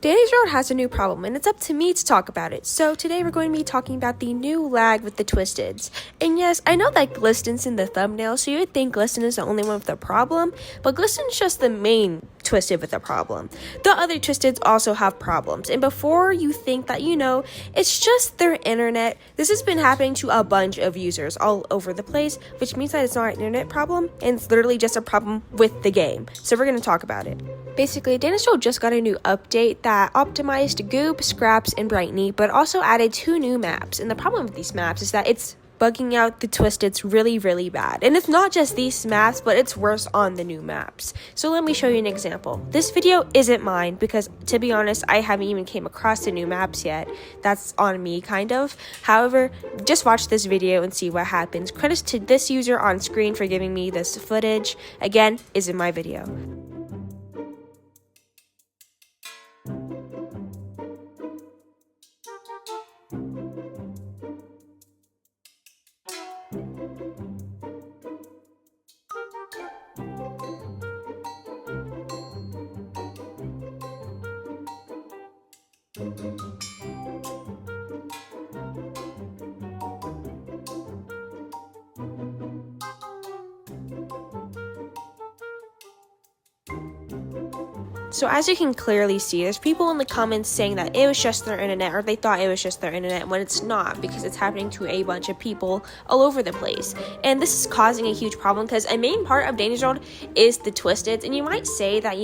Danny's Road has a new problem, and it's up to me to talk about it. So today we're going to be talking about the new lag with the Twisteds. And yes, I know that Gliston's in the thumbnail, so you would think Gliston is the only one with a problem, but Gliston's just the main Twisted with a problem. The other Twisteds also have problems, and before you think that it's just their internet, this has been happening to a bunch of users all over the place, which means that it's not an internet problem, and it's literally just a problem with the game. So we're going to talk about it. Basically, Danny's Road just got a new update that optimized Goop, Scraps, and Brightney, but also added 2 new maps. And the problem with these maps is that it's bugging out the Twisteds really bad. And it's not just these maps, but it's worse on the new maps. So let me show you an example. This video isn't mine because, to be honest, I haven't even came across the new maps yet. That's on me, kind of. However, just watch this video and see what happens. Credits to this user on screen for giving me this footage. Again, isn't my video. So as you can clearly see, there's people in the comments saying that it was just their internet, or they thought it was just their internet, when it's not, because it's happening to a bunch of people all over the place. And this is causing a huge problem because a main part of Danny's Road is the Twisteds. And you might say that,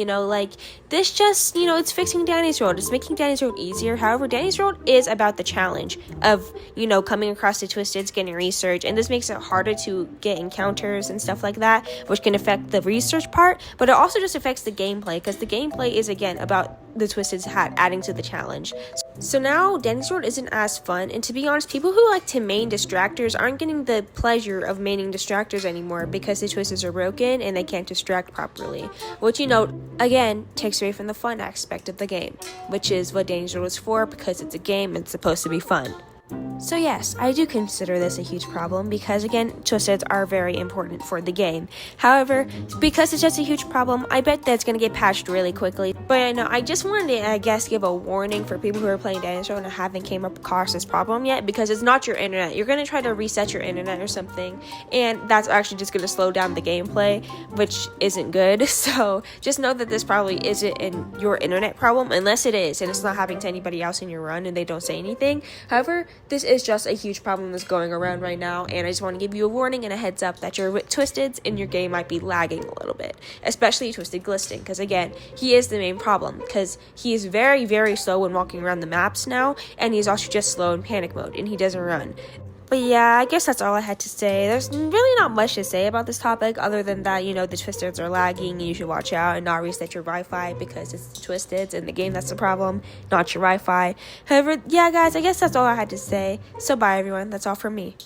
this just, it's fixing Danny's Road. It's making Danny's Road easier. However, Danny's Road is about the challenge of, coming across the Twisteds, getting research. And this makes it harder to get encounters and stuff like that, which can affect the research part. But it also just affects the gameplay, because the gameplay is again about the Twisteds adding to the challenge. So now Danny's Road isn't as fun, and to be honest, people who like to main distractors aren't getting the pleasure of maining distractors anymore because the Twisteds are broken and they can't distract properly, which again takes away from the fun aspect of the game, which is what Danny's Road is for, because it's a game and it's supposed to be fun. So yes, I do consider this a huge problem because, again, Twisteds are very important for the game. However, because it's just a huge problem, I bet that it's going to get patched really quickly. But I just wanted to, give a warning for people who are playing Danny's Road and haven't came up across this problem yet, because it's not your internet. You're going to try to reset your internet or something, and that's actually just going to slow down the gameplay, which isn't good. So just know that this probably isn't your internet problem, unless it is, and it's not happening to anybody else in your run and they don't say anything. However, this is just a huge problem that's going around right now, and I just want to give you a warning and a heads up that your Twisteds in your game might be lagging a little bit, especially Twisted Gliston, because again, he is the main problem, because he is very slow when walking around the maps now, and he's also just slow in panic mode, and he doesn't run. But yeah, I guess that's all I had to say. There's really not much to say about this topic other than that, the Twisteds are lagging and you should watch out and not reset your Wi-Fi because it's the Twisteds in the game that's the problem, not your Wi-Fi. However, yeah guys, I guess that's all I had to say. So bye everyone, that's all from me.